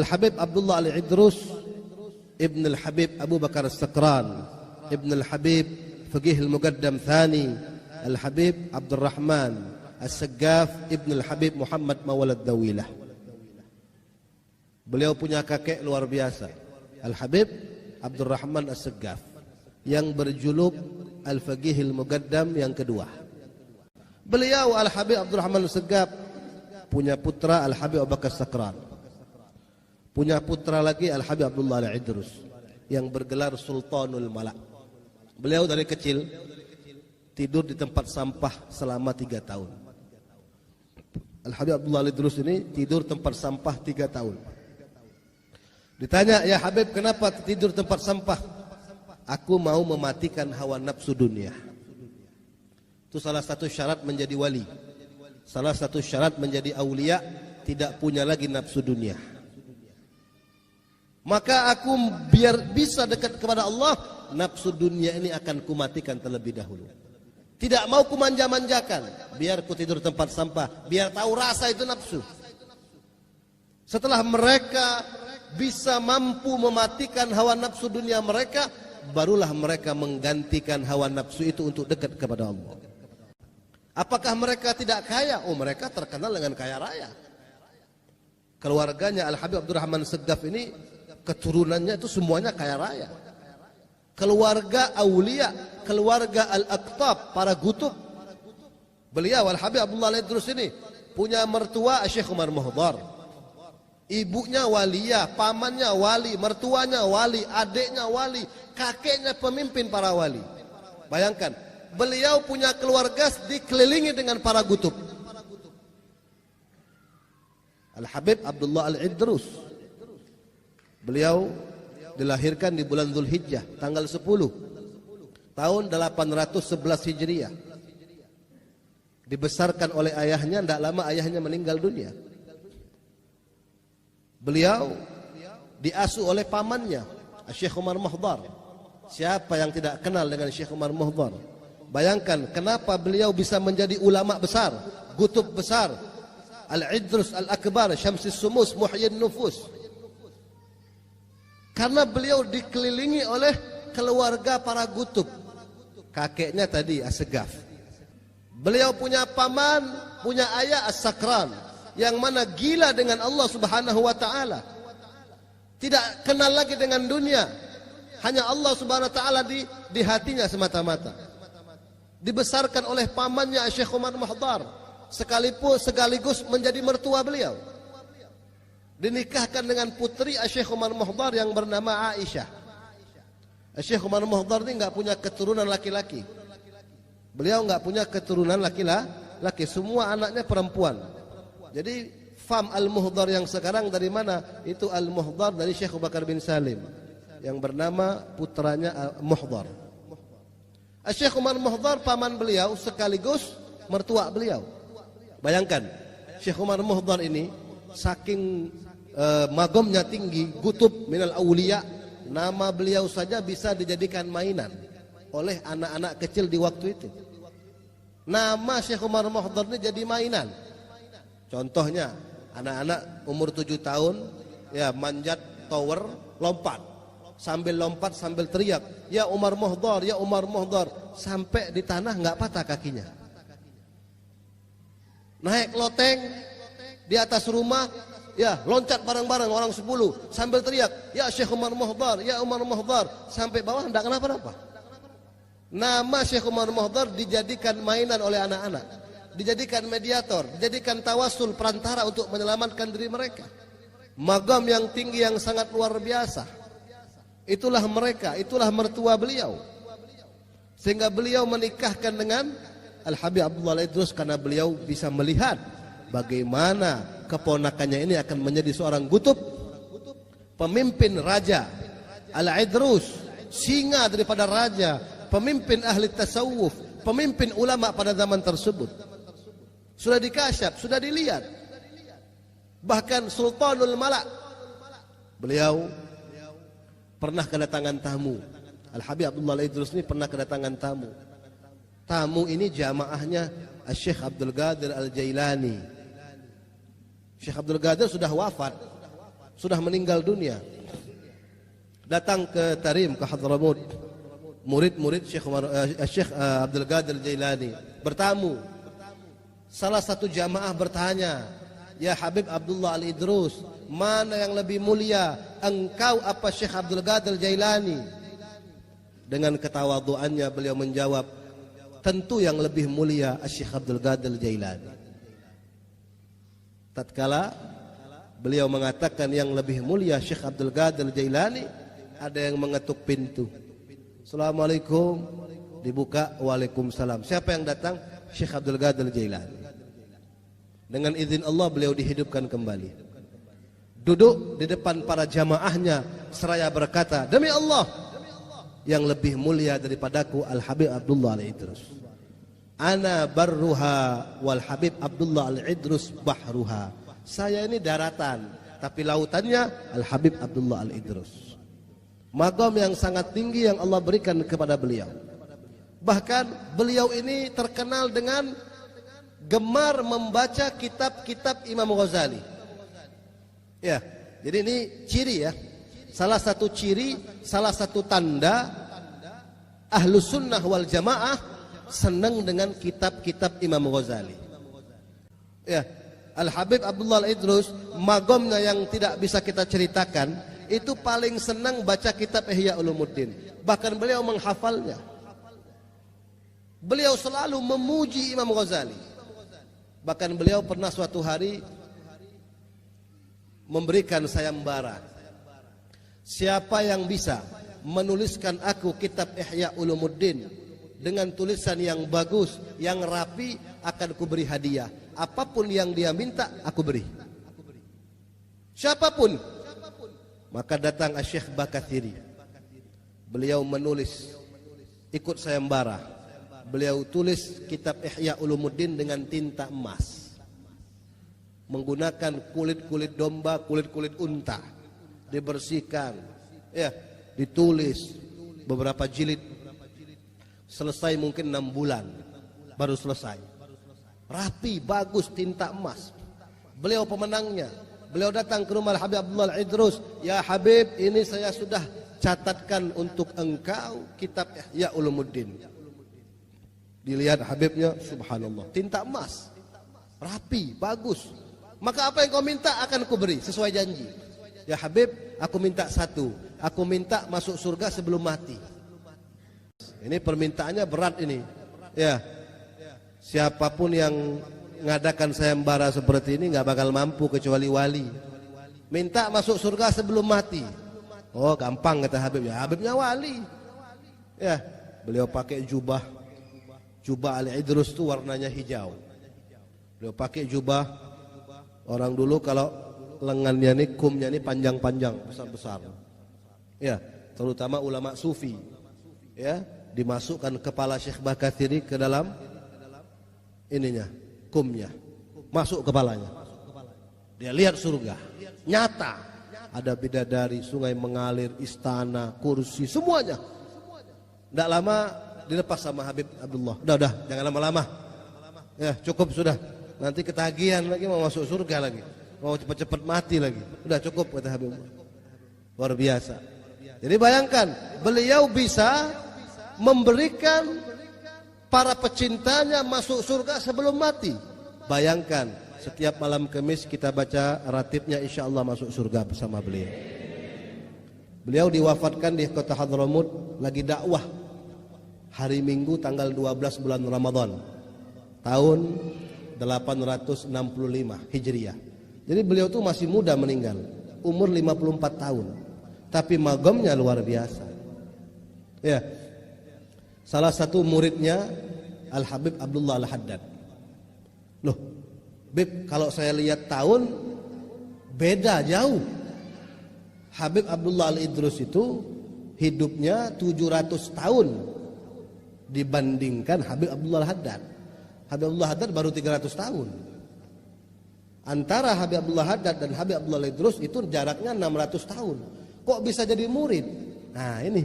Al-Habib Abdullah Al-Idrus Ibn Al-Habib Abu Bakar As-Sakran Ibn Al-Habib Faqih Al-Muqaddam Thani Al-Habib Abdurrahman As-Saggaf Ibn Al-Habib Muhammad Mawalad Dawilah. Beliau punya kakek luar biasa, Al-Habib Abdurrahman As-Saggaf, yang berjuluk Al-Faqih Al-Muqaddam yang kedua. Beliau Al-Habib Abdurrahman As-Saggaf punya putra Al-Habib Abu Bakar As-Sakran, punya putra lagi Al-Habib Abdullah Al-Idrus yang bergelar Sultanul Malak. Beliau dari kecil tidur di tempat sampah selama 3 tahun. Al-Habib Abdullah Al-Idrus ini tidur tempat sampah 3 tahun. Ditanya, "Ya Habib, kenapa tidur tempat sampah?" "Aku mau mematikan hawa nafsu dunia." Itu salah satu syarat menjadi wali. Salah satu syarat menjadi aulia, tidak punya lagi nafsu dunia. Maka aku biar bisa dekat kepada Allah, nafsu dunia ini akan kumatikan terlebih dahulu. Tidak mau kumanja-manjakan, biar ku tidur tempat sampah, biar tahu rasa itu nafsu. Setelah mereka bisa mampu mematikan hawa nafsu dunia mereka, barulah mereka menggantikan hawa nafsu itu untuk dekat kepada Allah. Apakah mereka tidak kaya? Oh, mereka terkenal dengan kaya raya. Keluarganya Al-Habib Abdurrahman As-Saggaf ini keturunannya itu semuanya kaya raya. Keluarga aulia, keluarga al-aqtab, para gutub. Beliau Al-Habib Abdullah Al-Idrus ini punya mertua Syekh Umar Muhdar. Ibunya waliyah, pamannya wali, mertuanya wali, adiknya wali, kakeknya pemimpin para wali. Bayangkan, beliau punya keluarga dikelilingi dengan para gutub. Al-Habib Abdullah Al-Idrus, beliau dilahirkan di bulan Dzulhijjah tanggal 10 tahun 811 Hijriah. Dibesarkan oleh ayahnya, tidak lama ayahnya meninggal dunia. Beliau diasuh oleh pamannya Syekh Umar Muhdar. Siapa yang tidak kenal dengan Syekh Umar Muhdar? Bayangkan kenapa beliau bisa menjadi ulama besar, gutub besar, Al-Idrus Al-Akbar, Syamsis Sumus, Muhyin Nufus. Karena beliau dikelilingi oleh keluarga para gutub. Kakeknya tadi As-Saggaf. Beliau punya paman, punya ayah As-Sakran, yang mana gila dengan Allah Subhanahu wa taala. Tidak kenal lagi dengan dunia. Hanya Allah Subhanahu wa taala di hatinya semata-mata. Dibesarkan oleh pamannya Syekh Umar Muhdar, sekaligus menjadi mertua beliau. Dinikahkan dengan putri Syekh Umar Muhdar yang bernama Aisyah. Syekh Umar Muhdar ini enggak punya keturunan laki-laki. Beliau enggak punya keturunan laki-laki, semua anaknya perempuan. Jadi fam Al-Muhdar yang sekarang dari mana? Itu Al-Muhdar dari Syekh Abu Bakar bin Salim yang bernama putranya Muhdar. Syekh Umar Muhdar paman beliau sekaligus mertua beliau. Bayangkan, Syekh Umar Muhdar ini saking magomnya tinggi, gutub minal aulia, nama beliau saja bisa dijadikan mainan oleh anak-anak kecil di waktu itu. Nama Syekh Umar Muhdar ini jadi mainan. Contohnya, anak-anak umur 7 tahun ya manjat tower, lompat sambil teriak, "Ya Umar Muhdar, ya Umar Muhdar," sampai di tanah enggak patah kakinya. Naik loteng di atas rumah, ya loncat bareng-bareng orang 10 sambil teriak, "Ya Syekh Umar Muhdar, ya Umar Muhdar," sampai bawah enggak kenapa-napa. Nama Syekh Umar Muhdar dijadikan mainan oleh anak-anak, dijadikan mediator, dijadikan tawasul, perantara untuk menyelamatkan diri mereka. Magam yang tinggi yang sangat luar biasa. Itulah mereka, itulah mertua beliau. Sehingga beliau menikahkan dengan Al-Habib Abdullah Al-Idrus karena beliau bisa melihat bagaimana keponakannya ini akan menjadi seorang gutub, pemimpin raja. Al-Idrus, singa daripada raja, pemimpin ahli tasawuf, pemimpin ulama pada zaman tersebut. Sudah dikasyaf, sudah dilihat. Bahkan Sultanul Malak, beliau pernah kedatangan tamu. Al-Habib Abdullah Al-Idrus ini pernah kedatangan tamu. Tamu ini jamaahnya Syekh Abdul Qadir Al-Jailani. Syekh Abdul Qadir sudah wafat. sudah meninggal dunia. Datang ke Tarim, ke Hadramut, murid-murid Syekh Abdul Qadir Jailani bertamu. Salah satu jamaah bertanya, "Ya Habib Abdullah Al-Idrus, mana yang lebih mulia, engkau apa Syekh Abdul Qadir Jailani?" Dengan ketawaduannya beliau menjawab, "Tentu yang lebih mulia Syekh Abdul Qadir Jailani." Tatkala beliau mengatakan yang lebih mulia Syekh Abdul Qadir Jailani, ada yang mengetuk pintu. "Assalamualaikum." Dibuka, "Waalaikumsalam." Siapa yang datang? Syekh Abdul Qadir Jailani. Dengan izin Allah beliau dihidupkan kembali. Duduk di depan para jamaahnya seraya berkata, "Demi Allah, yang lebih mulia daripadaku Al-Habib Abdullah Al-Idrus. Ana barruha wal Habib Abdullah Al-Idrus bahruha." Saya ini daratan, tapi lautannya Al-Habib Abdullah Al-Idrus. Maqam yang sangat tinggi yang Allah berikan kepada beliau. Bahkan beliau ini terkenal dengan gemar membaca kitab-kitab Imam Ghazali. Ya, jadi ini ciri ya. Salah satu ciri, salah satu tanda Ahlus Sunnah wal Jamaah senang dengan kitab-kitab Imam Ghazali. Ya, Al-Habib Abdullah Al-Idrus, magomnya yang tidak bisa kita ceritakan, itu paling senang baca kitab Ihya Ulumuddin. Bahkan beliau menghafalnya. Beliau selalu memuji Imam Ghazali. Bahkan beliau pernah suatu hari memberikan sayembara, "Siapa yang bisa menuliskan aku kitab Ihya Ulumuddin dengan tulisan yang bagus, yang rapi, akan kuberi hadiah. Apapun yang dia minta, aku beri." Siapapun. Maka datang Syekh Bakathiri. Beliau menulis, ikut sayembara. Beliau tulis kitab Ihya Ulumuddin dengan tinta emas, menggunakan kulit-kulit domba, kulit-kulit unta, dibersihkan, ya, ditulis beberapa jilid. Selesai mungkin 6 bulan baru selesai. Rapi, bagus, tinta emas. Beliau pemenangnya. Beliau datang ke rumah Habib Abdullah Al-Idrus, "Ya Habib, ini saya sudah catatkan untuk engkau kitab Ihya Ulumuddin." Dilihat Habibnya, subhanallah, tinta emas, rapi, bagus. "Maka apa yang kau minta akan kuberi sesuai janji." "Ya Habib, aku minta satu, aku minta masuk surga sebelum mati." Ini permintaannya berat ini. Ya, siapapun yang mengadakan sayembara seperti ini nggak bakal mampu kecuali wali. Minta masuk surga sebelum mati. Oh, gampang kata Habib. Ya, Habibnya wali. Ya, beliau pakai jubah Al-Idrus itu warnanya hijau. Beliau pakai jubah. Orang dulu kalau lengannya ini, kumnya ini panjang-panjang, besar-besar. Ya, terutama ulama sufi. Ya, dimasukkan kepala Syekh Bakathiri ke dalam ininya, kumnya. Masuk kepalanya. Dia lihat surga. Nyata. Ada bidadari, sungai mengalir, istana, kursi, semuanya. Tidak lama dilepas sama Habib Abdullah. Udah, jangan lama-lama. Ya, cukup sudah. Nanti ketagihan lagi, mau masuk surga lagi. Mau cepat-cepat mati lagi. Udah cukup kata Habib. Luar biasa. Jadi bayangkan, beliau bisa memberikan para pecintanya masuk surga sebelum mati. Bayangkan, setiap malam Kamis kita baca ratibnya, insya Allah masuk surga bersama beliau. Beliau diwafatkan di kota Hadramut, lagi dakwah hari Minggu tanggal 12 bulan Ramadan tahun 865 Hijriah. Jadi beliau tuh masih muda meninggal, umur 54 tahun. Tapi magamnya luar biasa. Ya. Salah satu muridnya Al-Habib Abdullah Al-Haddad. Loh, Bib, kalau saya lihat tahun beda jauh. Habib Abdullah Al-Idrus itu hidupnya 700 tahun dibandingkan Habib Abdullah Al-Haddad. Habib Abdullah Al-Haddad baru 300 tahun. Antara Habib Abdullah Al-Haddad dan Habib Abdullah Al-Idrus itu jaraknya 600 tahun. Kok bisa jadi murid? Nah, ini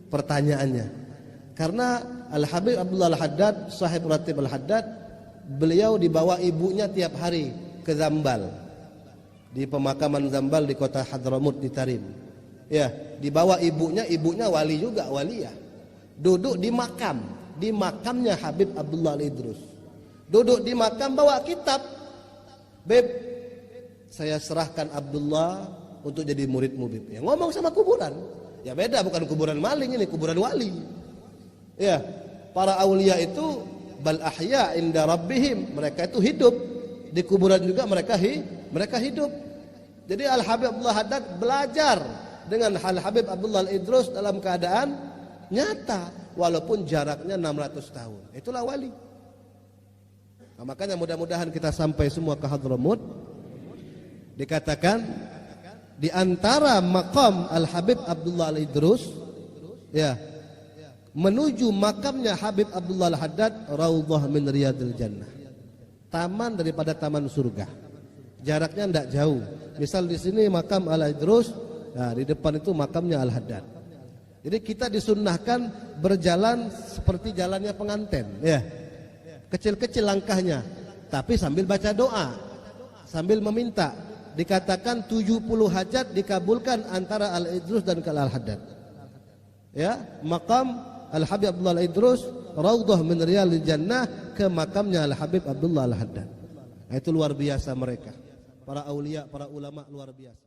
pertanyaannya. Karena Al-Habib Abdullah Al-Haddad, sahib Ratib Al-Haddad, beliau dibawa ibunya tiap hari ke Zambal. di pemakaman Zambal di kota Hadramut di Tarim. Ya, dibawa ibunya wali juga, waliyah. Duduk di makamnya Habib Abdullah Al-Idrus. Duduk di makam bawa kitab. Beb, saya serahkan Abdullah untuk jadi muridmu, Beb. Ya, ngomong sama kuburan. Ya beda, bukan kuburan maling, ini kuburan wali. Ya, para aulia itu bal ahya inda rabbihim, mereka itu hidup. Di kuburan juga mereka hidup. Jadi Al-Habib Abdullah Haddad belajar dengan Al-Habib Abdullah Al-Idrus dalam keadaan nyata walaupun jaraknya 600 tahun. Itulah wali. Nah, makanya mudah-mudahan kita sampai semua ke Hadramut. Dikatakan di antara makam Al-Habib Abdullah Al-Idrus ya, menuju makamnya Habib Abdullah Al-Haddad raudhah min riyadil jannah. Taman daripada taman surga. Jaraknya tidak jauh. Misal di sini makam Al-Idrus, nah di depan itu makamnya Al-Haddad. Jadi kita disunnahkan berjalan seperti jalannya pengantin, ya. Kecil-kecil langkahnya, tapi sambil baca doa, sambil meminta. Dikatakan 70 hajat dikabulkan antara Al-Idrus dan Al-Haddad. Ya, makam Al-Habib Abdullah Al-Idrus raudhah min riyadil jannah ke makamnya Al-Habib Abdullah Al-Haddad. Nah, itu luar biasa mereka. Para aulia, para ulama luar biasa.